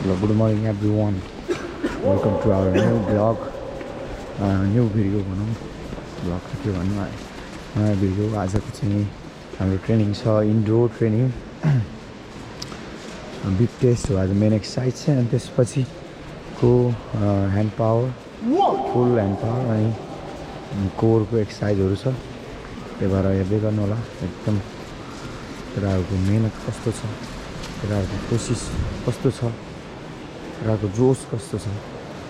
Hello, good morning everyone. Welcome to our new vlog, new video vlog के भन्नु नयाँ video आजको चाहिँ हाम्रो ट्रेनिङ छ इन्डोर ट्रेनिङ बिग टेस्ट हो आज मेन एक्सर्साइज चाहिँ अनि त्यसपछिको ह्यान्ड पावर फुल ह्यान्ड पावर अनि कोरको एक्सर्साइजहरू छ त्यही भएर हेर्दै गर्नु होला एकदम केटाहरूको मेहनत कस्तो छ केटाहरूको कोसिस कस्तो छ केटाहरूको जोस कस्तो छ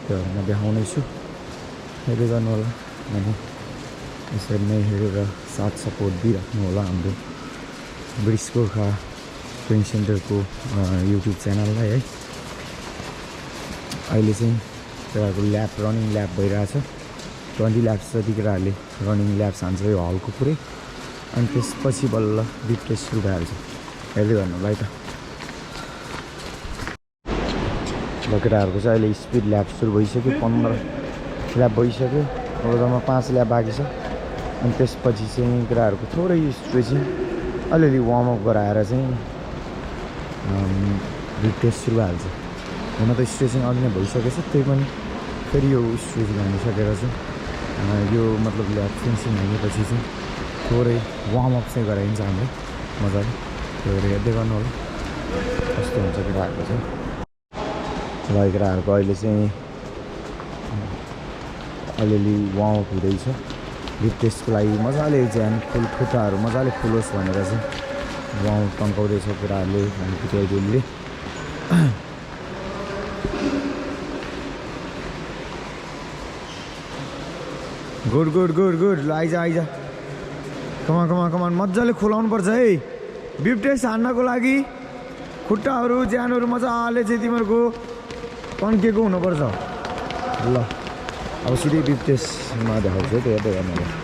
त्यो म देखाउने छु हेर्दै गर्नु होला अनि यसरी नै हेरेर साथ सपोर्ट दिइराख्नु होला हाम्रो ब्रिटिस गोर्खा ट्रेनिङ सेन्टरको युट्युब च्यानललाई है अहिले चाहिँ केटाहरूको ल्याब रनिङ ल्याब भइरहेछ 20 ल्याब्स जति केटाहरूले रनिङ ल्याब्स हान्छ यो हलको पुरै अनि त्यसपछि बल्ल बिग टेस्ट सुरु भइहाल्छ हेर्दै गर्नु होला है त केटाहरूको चाहिँ अहिले स्पिड ल्याब सुरु भइसक्यो 15 ल्याब भइसक्यो अब जम्मा 5 ल्याब बाँकी छ अनि त्यसपछि चाहिँ केटाहरूको थोरै स्ट्रेचिङ अलिअलि वार्मअप गराएर चाहिँ बिग टेस्ट सुरु भइहाल्छ हुन त स्ट्रेचिङ अघि नै भइसकेछ त्यही पनि फेरि यो स्ट्रेचिङ हानिसकेर चाहिँ यो मतलब ल्याब फिनिसिङ हानेपछि चाहिँ थोरै वार्मअप चाहिँ गराइन्छ हामीले मजाले त्यो भएर हेर्दै गर्नु होला कस्तो हुन्छ केटाहरूको चाहिँ ल केटाहरूको अहिले चाहिँ अलिअलि वार्मअप हुँदैछ बिग टेस्टको लागि मजाले ज्यान फुल खुट्टाहरू मजाले फुलोस् भनेर चाहिँ वार्मअप तन्काउँदैछ केटाहरूले अनि पिटाइदिले गुड गुड गुड गुड ल आइज आइज कमान मजाले खोलाउनु पर्छ है बिग टेस्ट हान्नको लागि खुट्टाहरू ज्यानहरू मजाले चाहिँ तिमीहरूको तन्केको हुनुपर्छ ल अब सिधै बिग टेस्टमा देखाउँछु है त्यो हेर्दै गर्नु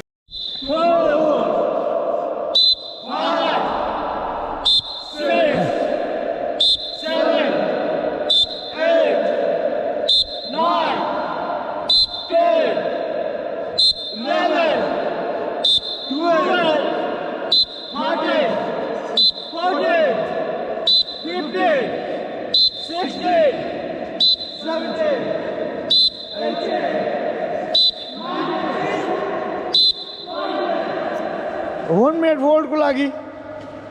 One minute hold को लागि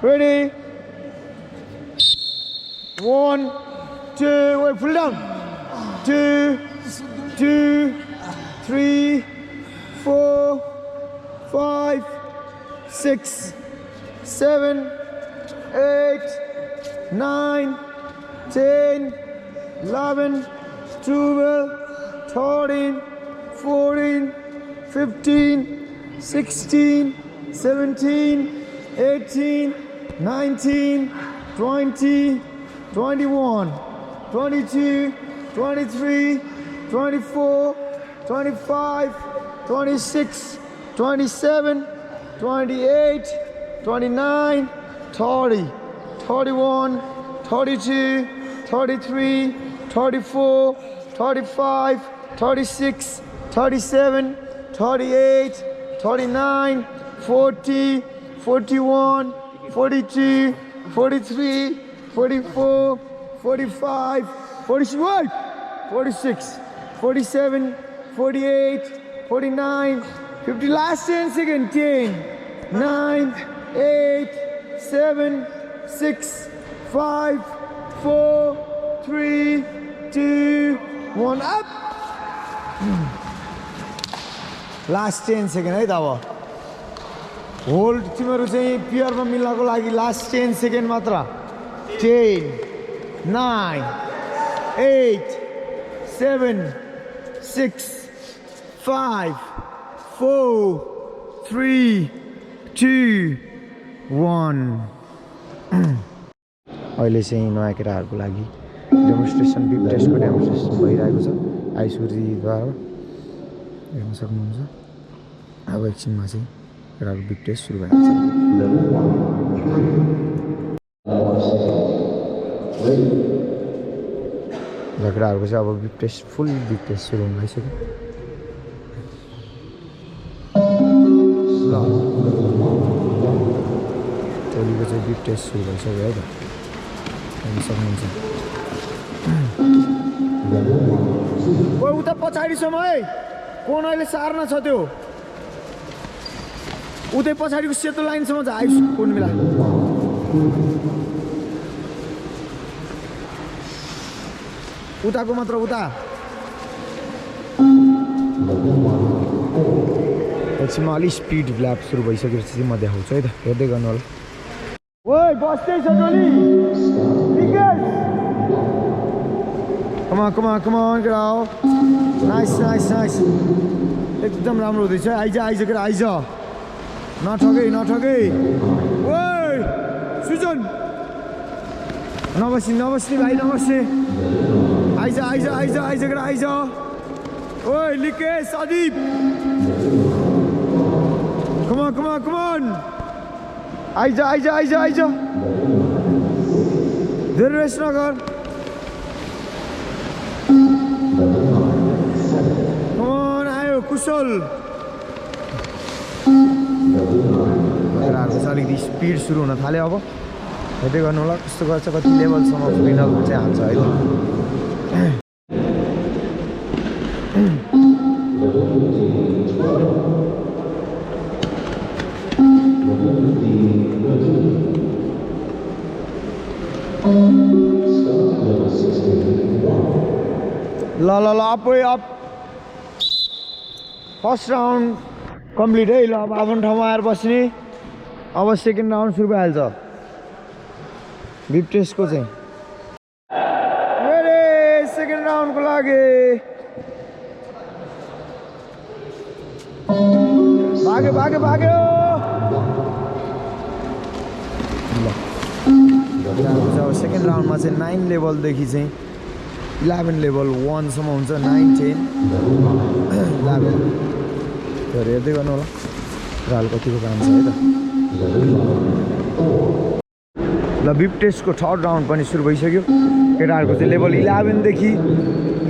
ready 1 2 wait pull down 2 2 3 4 5 6 7 8 9 10 11 12 13 14 15 16 17, 18, 19, 20, 21, 22, 23, 24, 25, 26, 27, 28, 29, 30, 31, 32, 33, 34, 35, 36, 37, 38, 39, 40, 41, 42, 43, 44, 45, 46, 47, 48, 49, 50. Last 10 seconds. 10, 9, 8, 7, 6, 5, 4, 3, 2, 1. Up. Last 10 seconds. है त अब होल्ड तिमीहरू चाहिँ पियरमा मिल्नको लागि लास्ट 10 सेकेन्ड मात्र 10 9 8 7 6 5 4 3 2 1 अहिले चाहिँ नयाँ केटाहरूको लागि डेमोन्स्ट्रेसन बिग टेस्टको डेमोन्स्ट्रेसन भइरहेको छ आइसुरीद्वारा हेर्न सक्नुहुन्छ अब एकछिनमा चाहिँ केटाहरूको बिग टेस्ट सुरु भएको छ केटाहरूको चाहिँ अब बिग टेस्ट फुल बिग टेस्ट सुरु हुन लागिसक्यो ल भोलिको चाहिँ बिग टेस्ट सुरु भइसक्यो है त हेर्न सक्नुहुन्छ ओइ उता पछाडिसम्म है कोन अहिले सार्न छ त्यो उतै पछाडिको सेतो लाइनसम्म छ आइस कोन मिला उताको मात्र उता एकछिनमा अलि स्पिड ल्याप सुरु भइसकेपछि म देखाउँछु है त हेर्दै गर्नु होला ओइ बस्दै छ टोली come on get out nice एकदम राम्रो हुँदैछ आइज के आइज नठगे ओइ सुजन नबस्ने भाइ नबस्ने आइज के आइज ओइ लिकेश अदीप come on आइज धेरै रेस्ट नगर कुशल अलिकति स्पिड सुरु हुन थाल्यो अब हेर्दै गर्नु होला कस्तो गर्छ कति लेभलसम्म फिनल चाहिँ हाल्छ है ल अप फर्स्ट राउन्ड कम्प्लिट है ल अब आफ्नो ठाउँमा आएर बस्ने अब सेकेन्ड राउन्ड सुरु भइहाल्छ बिप टेस्टको चाहिँ सेकेन्ड राउन्डको लागि भाग्यो अब सेकेन्ड राउन्डमा चाहिँ 9 लेभलदेखि चाहिँ 11 लेभल 1 सम्म हुन्छ 9 10 11 हेर्दै गर्नु होला राल कतिको काम छ है त ल बिप टेस्टको थर्ड राउन्ड पनि सुरु भइसक्यो केटाहरूको चाहिँ लेभल 11 देखि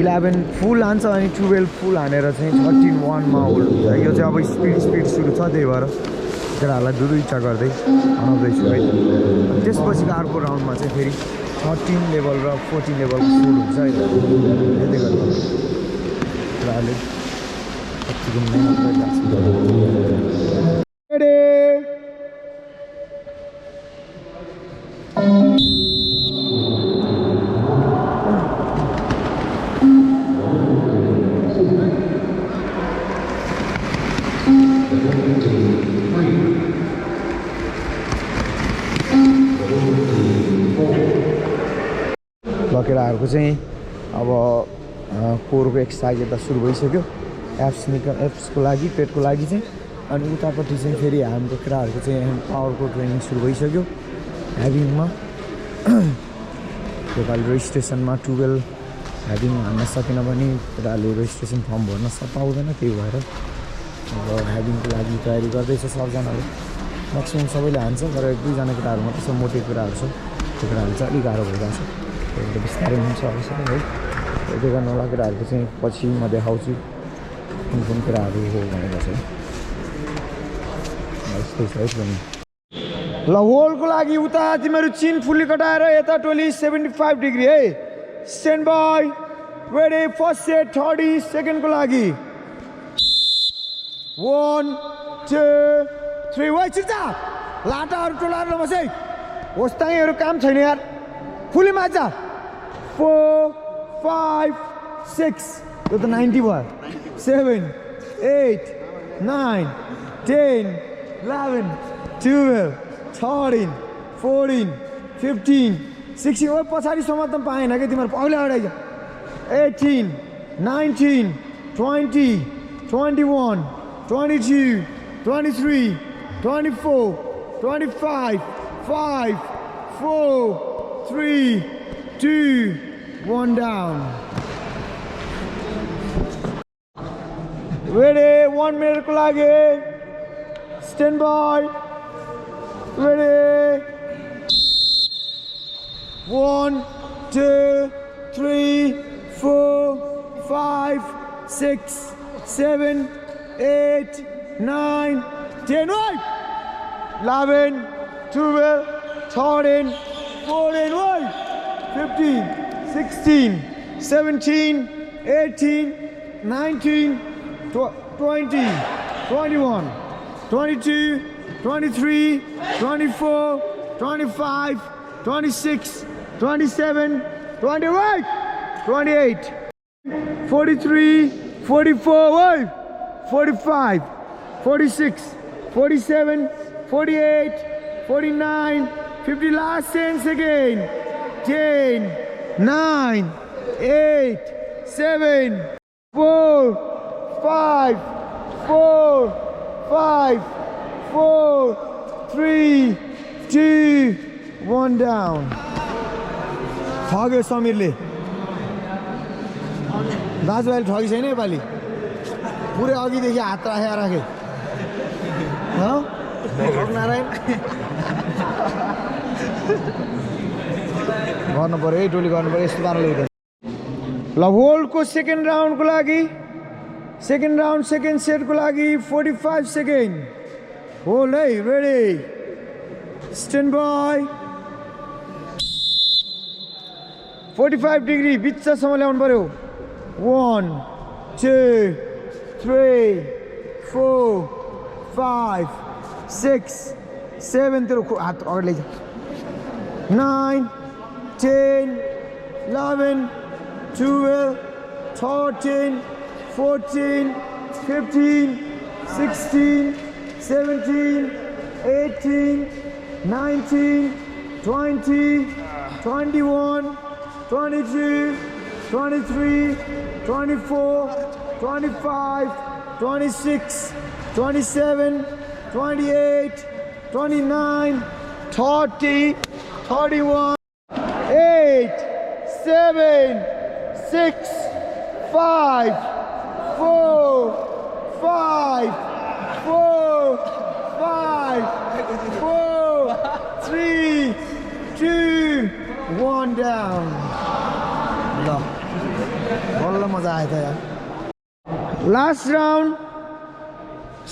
11 फुल हान्छ अनि 12 फुल हानेर चाहिँ 13 1 मा होल्ड हुन्छ यो चाहिँ अब स्पिड सुरु छ त्यही भएर केटाहरूलाई दुईटा गर्दै बनाउँदैछु है त्यसपछिको अर्को राउन्डमा चाहिँ फेरि 13 लेभल र 14 लेभलको फुल हुन्छ है हेर्दै गर्नु केटाहरूले कतिको मेहनत केटाहरूको चाहिँ अब कोरको एक्सर्साइज यता सुरु भइसक्यो एप्सको लागि पेटको लागि चाहिँ अनि उतापट्टि चाहिँ फेरि हाम्रो केटाहरूको चाहिँ पावरको ट्रेनिङ सुरु भइसक्यो ह्याभिङमा योपालि रेजिस्ट्रेसनमा 12 ह्याभिङ हान्न सकेन भने केटाहरूले रेजिस्ट्रेसन फर्म भर्न पाउँदैन त्यही भएर अब ह्याभिङको लागि तयारी गर्दैछ सबजनाले म्याक्सिमम् सबैले हान्छ तर 1-2जना केटाहरू मात्रै छ मोटे केटाहरू छ त्यो केटाहरू चाहिँ अलिक गाह्रो भइरहेको छ त्यो बिस्तारै हुन्छ अब सबै है त्यही गर्नु होला केटाहरूको चाहिँ पछि म देखाउँछु कुन केटाहरू हो भनेर चाहिँ यस्तै छ है पनि ल होलको लागि उता तिमीहरू चिन फुल्ली कटाएर यता टोली 75 डिग्री है stand by ready first set 30 सेकेन्डको लागि 1 2 3 वाइ चिर्चा लाटाहरू टोलाएर बस है होस् ताईहरू काम छैन यार फुल्ली माझा 4 5 6 यो त 90 भयो 7 8 9 10 11 12 13 14 15 16 ओ पछाडि समात्न पाएन के तिमीहरू अगाडि आइज 18 19 20 21 22 23 24 25 5 4 3 2 1 down ready 1 minute को लागि stand by ready 1 2 3 4 5 6 7 8 9 10 right 11 12 13 14 right 15 16 17, 18, 19, 20, 21, 22, 23, 24, 25, 26, 27, 28, 28, 43, 44, 45, 46, 47, 48, 49, 50, last 10 seconds. 10, 9, 8, 7, 4, 5, 4, 5, 4, 3, 2, 1 down. ठग्यो समीरले दाजुभाइले ठगी छैन योपालि पुरै अघिदेखि हात राखे नारायण गर्नु पर्यो है टोली गर्नु पर्यो यस्तो पाराले हुँदैन ल होल्डको सेकेन्ड राउन्डको लागि सेकेन्ड राउन्ड सेकेन्ड सेटको लागि 45 सेकेन्ड होल्ड है रेडी स्ट्यान्ड बाई 45 डिग्री बिचसम्म ल्याउनु पर्यो 1 2 3 4 5 6 7 तेरो हात अगाडि लैजा 9 10 11 12 13 14 15 16 17 18 19 20 21 22 23 24 25 26 27 28 29 30 31 8 7 6 5 4 5 4 5 4 3 2 1 down ल बल्ल मजा आयो त यार लास्ट राउन्ड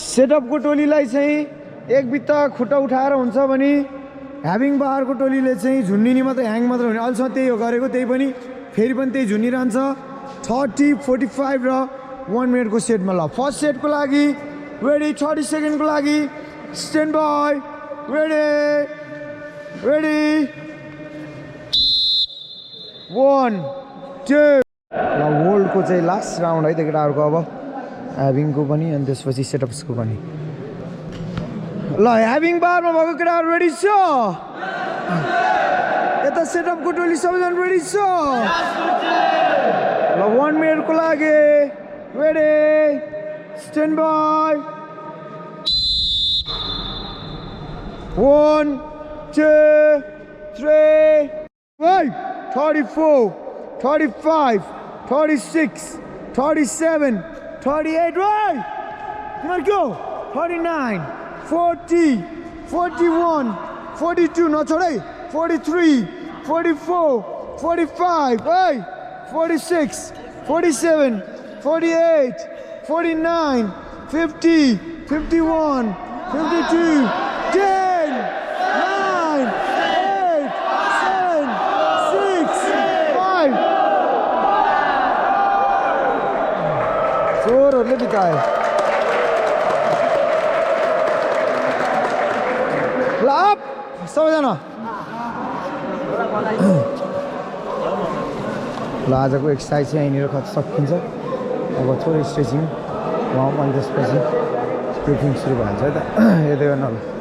सेटअपको टोलीलाई चाहिँ एक बित्ता खुट्टा उठाएर हुन्छ भने ह्याभिङ बारको टोलीले चाहिँ झुन्डिनी मात्रै ह्याङ मात्र हुने अहिलेसम्म त्यही हो गरेको त्यही पनि फेरि पनि त्यही झुन्डिरहन्छ 30 45 र 1 मिनटको सेटमा ल फर्स्ट सेटको लागि रेडी 30 सेकेन्डको लागि स्ट्यान्ड बाई रेडी रेडी 1 2 ल होल्डको चाहिँ लास्ट राउन्ड है त केटाहरूको अब ह्याभिङको पनि अनि त्यसपछि सेटअप्सको पनि ल ह्याभिङ बारमा भएको केटाहरू रेडी छ यता सेटअपको टोली सबैजना रेडी छ ल 1 मिनटको लागि ready stand by 1 2 3 5 34 35 36 37 38 right come on go 39 40 41 42 not sorry 43 44 45 hey 46 47 48 49 50 51 52 10 9 8 7 6 5 चोरहरूले बितायो ल अप सबैजना ल आजको एक्सर्साइज चाहिँ यहीँनिर सकिन्छ अब थोरै स्ट्रेचिङ अनि त्यसपछि ब्रिथिङ सुरु भइहाल्छ है त हेर्दै गर्नु ल